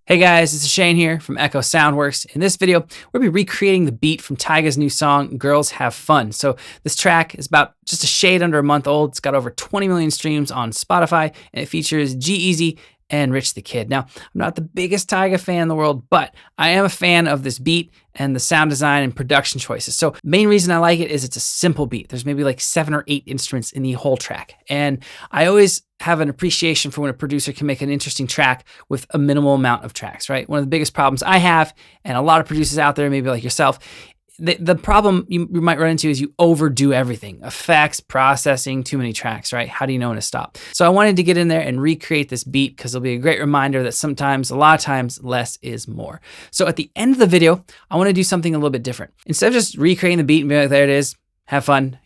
Hey guys, this is Shane here from Echo Soundworks. In this video, we'll be recreating the beat from Tyga's new song, Girls Have Fun. So this track is about just a shade under a month old. It's got over 20 million streams on Spotify, and it features G-Eazy and Rich the Kid. Now, I'm not the biggest Tyga fan in the world, but I am a fan of this beat and the sound design and production choices. So the main reason I like it is it's a simple beat. There's maybe like 7 or 8 instruments in the whole track. And I always have an appreciation for when a producer can make an interesting track with a minimal amount of tracks, right? One of the biggest problems I have, and a lot of producers out there, maybe like yourself, the problem you might run into is you overdo everything. Effects, processing, too many tracks, right? How do you know when to stop? So I wanted to get in there and recreate this beat because it'll be a great reminder that sometimes, a lot of times, less is more. So at the end of the video, I want to do something a little bit different. Instead of just recreating the beat and being like, there it is, have fun,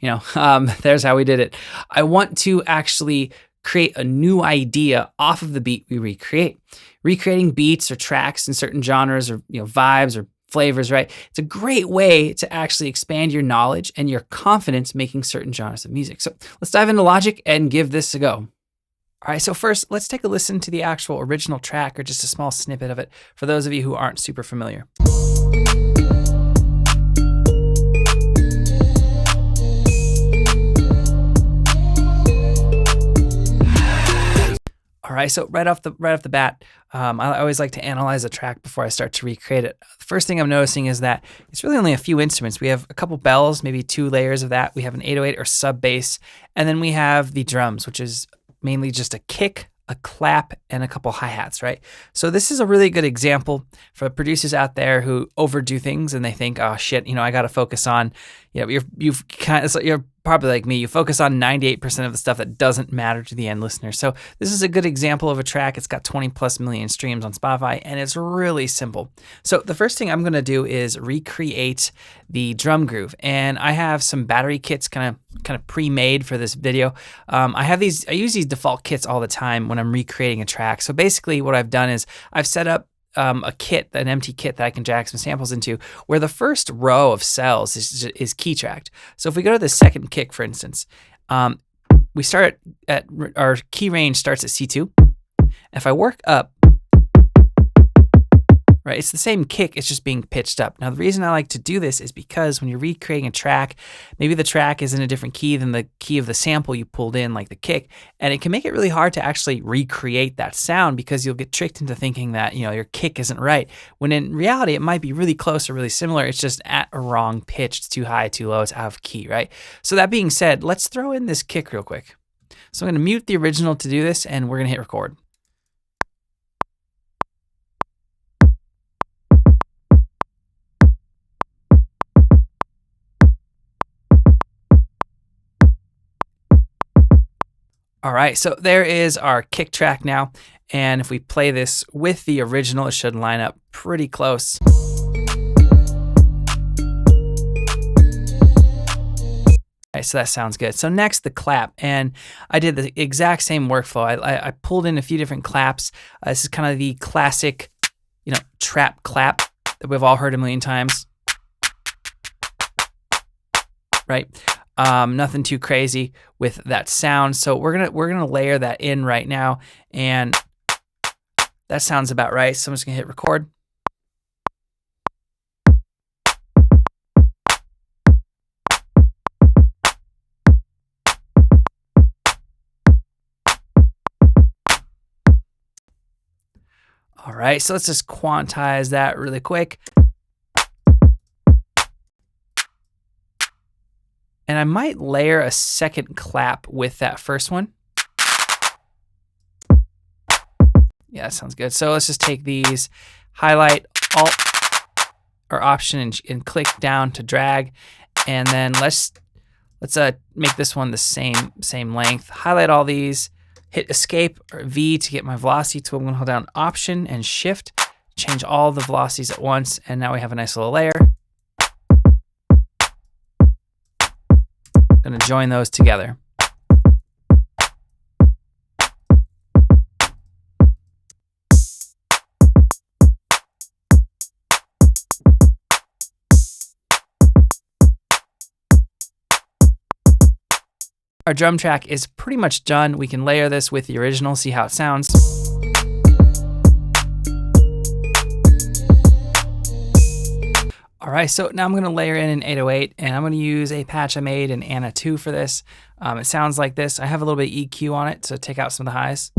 there's how we did it. I want to actually create a new idea off of the beat we recreate. Recreating beats or tracks in certain genres or vibes or flavors, right? It's a great way to actually expand your knowledge and your confidence making certain genres of music. So let's dive into Logic and give this a go. All right, so first, let's take a listen to the actual original track or just a small snippet of it for those of you who aren't super familiar. All right, so right off the bat, I always like to analyze a track before I start to recreate it. The first thing I'm noticing is that it's really only a few instruments. We have a couple bells, maybe 2 layers of that. We have an 808 or sub bass, and then we have the drums, which is mainly just a kick, a clap, and a couple hi-hats, right? So this is a really good example for producers out there who overdo things and they think, oh shit, I got to focus on, you're probably like me, you focus on 98% of the stuff that doesn't matter to the end listener. So this is a good example of a track. It's got 20+ million streams on Spotify and it's really simple. So the first thing I'm going to do is recreate the drum groove, and I have some battery kits kind of pre-made for this video. I use these default kits all the time when I'm recreating a track. So basically what I've done is I've set up a kit, an empty kit that I can jack some samples into, where the first row of cells is key tracked. So if we go to the second kick, for instance, we start at our key range starts at C2. If I work up, right, it's the same kick, it's just being pitched up. Now, the reason I like to do this is because when you're recreating a track, maybe the track is in a different key than the key of the sample you pulled in, like the kick, and it can make it really hard to actually recreate that sound because you'll get tricked into thinking that, your kick isn't right, when in reality, it might be really close or really similar. It's just at a wrong pitch. It's too high, too low, it's out of key, right? So that being said, let's throw in this kick real quick. So I'm going to mute the original to do this, and we're going to hit record. All right, so there is our kick track now, and if we play this with the original, it should line up pretty close. All right, so that sounds good. So next, the clap, and I did the exact same workflow. I pulled in a few different claps. This is kind of the classic, trap clap that we've all heard a million times, right? Nothing too crazy with that sound. So we're gonna layer that in right now, and that sounds about right. So I'm just gonna hit record. All right, so let's just quantize that really quick. And I might layer a second clap with that first one. Yeah, that sounds good. So let's just take these, highlight Alt or Option and click down to drag. And then let's make this one the same length. Highlight all these, hit Escape or V to get my velocity tool. I'm gonna hold down Option and Shift, change all the velocities at once. And now we have a nice little layer. Going to join those together. Our drum track is pretty much done. We can layer this with the original, see how it sounds. All right, so now I'm gonna layer in an 808 and I'm gonna use a patch I made in Anna 2 for this. It sounds like this. I have a little bit of EQ on it to take out some of the highs.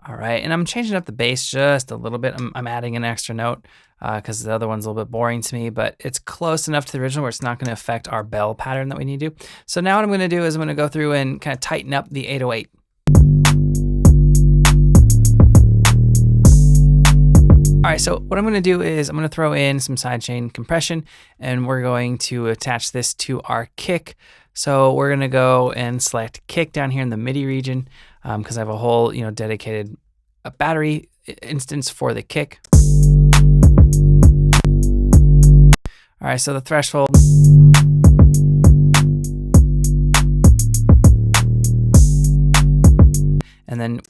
All right, and I'm changing up the bass just a little bit. I'm adding an extra note because the other one's a little bit boring to me, but it's close enough to the original where it's not gonna affect our bell pattern that we need to do. So now what I'm gonna do is I'm gonna go through and kind of tighten up the 808. All right, so what I'm gonna do is I'm gonna throw in some sidechain compression and we're going to attach this to our kick. So we're gonna go and select kick down here in the MIDI region because I have a whole dedicated battery instance for the kick. All right, so the threshold. And then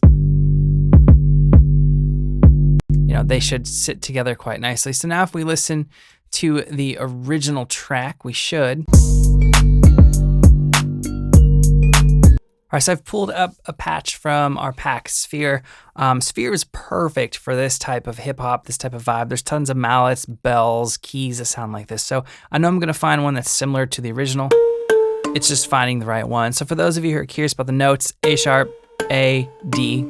they should sit together quite nicely. So now if we listen to the original track, we should. All right, so I've pulled up a patch from our pack, Sphere. Sphere is perfect for this type of hip hop, this type of vibe. There's tons of mallets, bells, keys that sound like this. So I know I'm gonna find one that's similar to the original. It's just finding the right one. So for those of you who are curious about the notes, A sharp, A, D,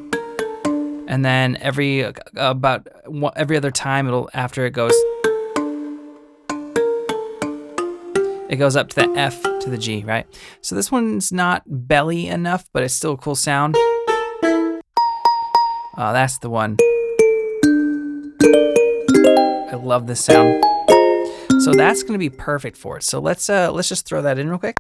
and then every other time after it goes up to the F to the G, right? So this one's not belly enough, but it's still a cool sound. That's the one. I love this sound. So that's gonna be perfect for it. So let's just throw that in real quick.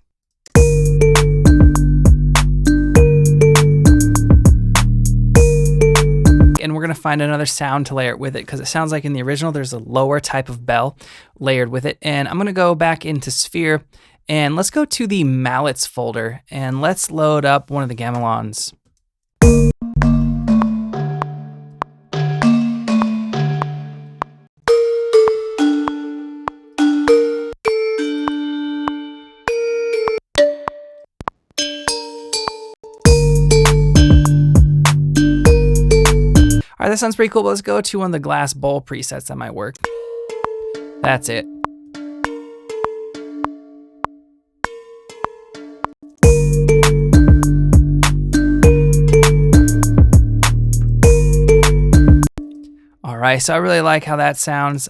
And we're gonna find another sound to layer it with it because it sounds like in the original there's a lower type of bell layered with it. And I'm gonna go back into Sphere and let's go to the mallets folder and let's load up one of the gamelons. All right, that sounds pretty cool, but let's go to one of the glass bowl presets that might work. That's it. All right, so I really like how that sounds.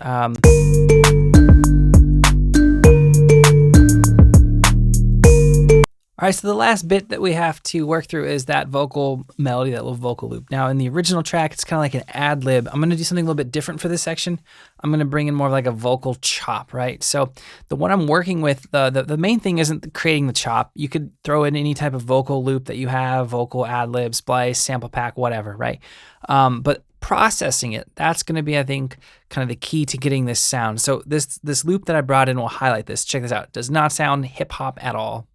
All right, so the last bit that we have to work through is that vocal melody, that little vocal loop. Now in the original track, it's kind of like an ad lib. I'm gonna do something a little bit different for this section. I'm gonna bring in more of like a vocal chop, right? So the one I'm working with, the main thing isn't creating the chop. You could throw in any type of vocal loop that you have, vocal ad lib, splice, sample pack, whatever, right? But processing it, that's gonna be, I think, kind of the key to getting this sound. So this loop that I brought in will highlight this. Check this out. It does not sound hip hop at all.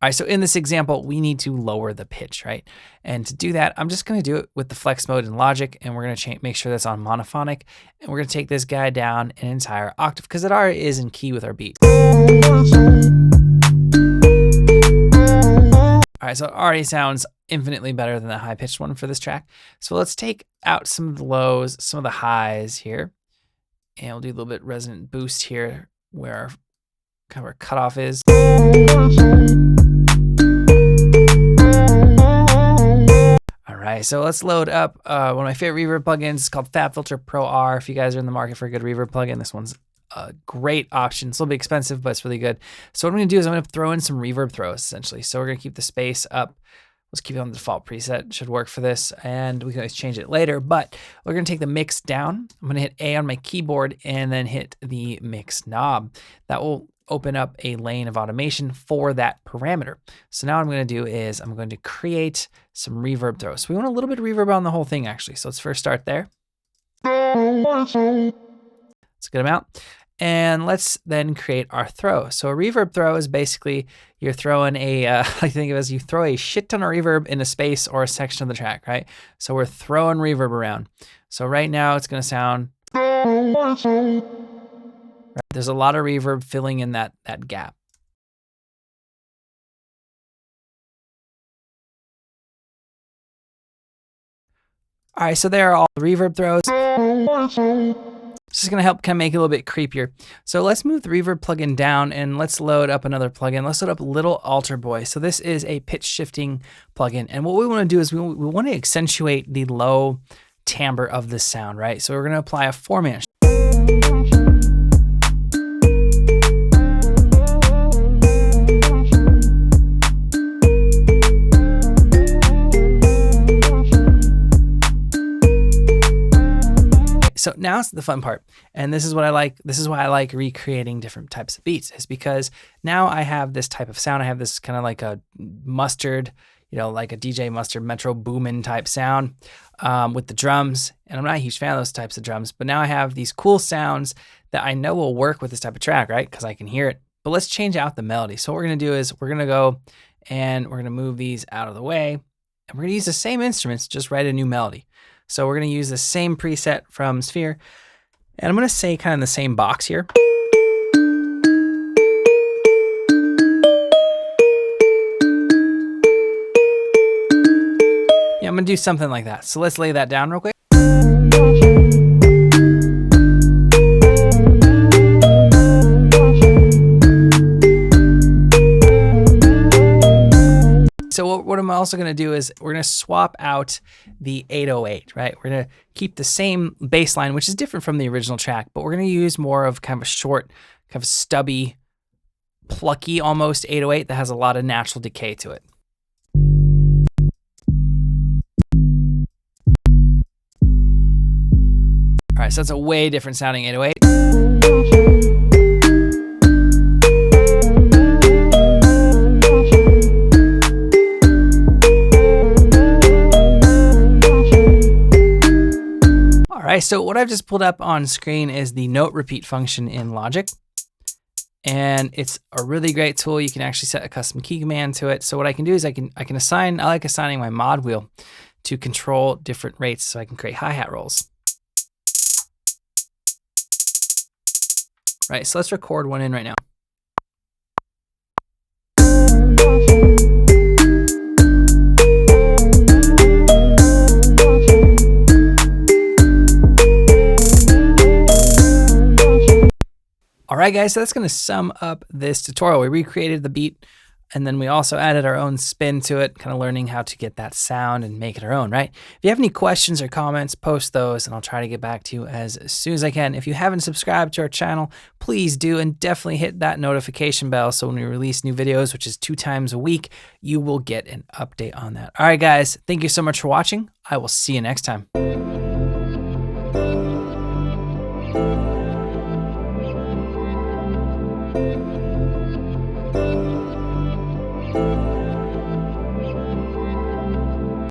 All right, so in this example, we need to lower the pitch, right? And to do that, I'm just gonna do it with the flex mode in Logic, and we're gonna make sure that's on monophonic, and we're gonna take this guy down an entire octave, because it already is in key with our beat. All right, so it already sounds infinitely better than the high-pitched one for this track. So let's take out some of the lows, some of the highs here, and we'll do a little bit resonant boost here, where kind of our cutoff is. All right, so let's load up one of my favorite reverb plugins. It's called FabFilter Pro R. If you guys are in the market for a good reverb plugin, this one's a great option. It's a little bit expensive, but it's really good. So what I'm gonna do is I'm gonna throw in some reverb throws, essentially. So we're gonna keep the space up. Let's keep it on the default preset. It should work for this, and we can always change it later, but we're gonna take the mix down. I'm gonna hit A on my keyboard and then hit the mix knob. That will open up a lane of automation for that parameter. So now what I'm gonna do is I'm going to create some reverb throws. So we want a little bit of reverb on the whole thing, actually. So let's first start there. It's a good amount. And let's then create our throw. So a reverb throw is basically you're throwing I think of it as you throw a shit ton of reverb in a space or a section of the track, right? So we're throwing reverb around. So right now it's gonna sound, right? There's a lot of reverb filling in that gap. All right, so there are all the reverb throws. It's just gonna help kind of make it a little bit creepier. So let's move the reverb plugin down and let's load up another plugin. Let's load up Little Alter Boy. So this is a pitch shifting plugin. And what we wanna do is we wanna accentuate the low timbre of the sound, right? So we're gonna apply a 4-man. So now's the fun part. And this is what I like. This is why I like recreating different types of beats, is because now I have this type of sound. I have this kind of like a mustard, you know, like a DJ Mustard Metro Boomin type sound with the drums. And I'm not a huge fan of those types of drums, but now I have these cool sounds that I know will work with this type of track, right? Because I can hear it. But let's change out the melody. So what we're gonna do is we're gonna go and we're gonna move these out of the way. And we're gonna use the same instruments, just write a new melody. So we're gonna use the same preset from Sphere. And I'm gonna say kind of in the same box here. Yeah, I'm gonna do something like that. So let's lay that down real quick. So what I'm also gonna do is we're gonna swap out the 808, right? We're gonna keep the same bass line, which is different from the original track, but we're gonna use more of kind of a short, kind of stubby, plucky almost 808 that has a lot of natural decay to it. All right, so that's a way different sounding 808. All right, so what I've just pulled up on screen is the note repeat function in Logic. And it's a really great tool. You can actually set a custom key command to it. So what I can do is I like assigning my mod wheel to control different rates so I can create hi-hat rolls. Right, so let's record one in right now. All right, guys, so that's gonna sum up this tutorial. We recreated the beat, and then we also added our own spin to it, kind of learning how to get that sound and make it our own, right? If you have any questions or comments, post those, and I'll try to get back to you as soon as I can. If you haven't subscribed to our channel, please do, and definitely hit that notification bell so when we release new videos, which is 2 times a week, you will get an update on that. All right, guys, thank you so much for watching. I will see you next time.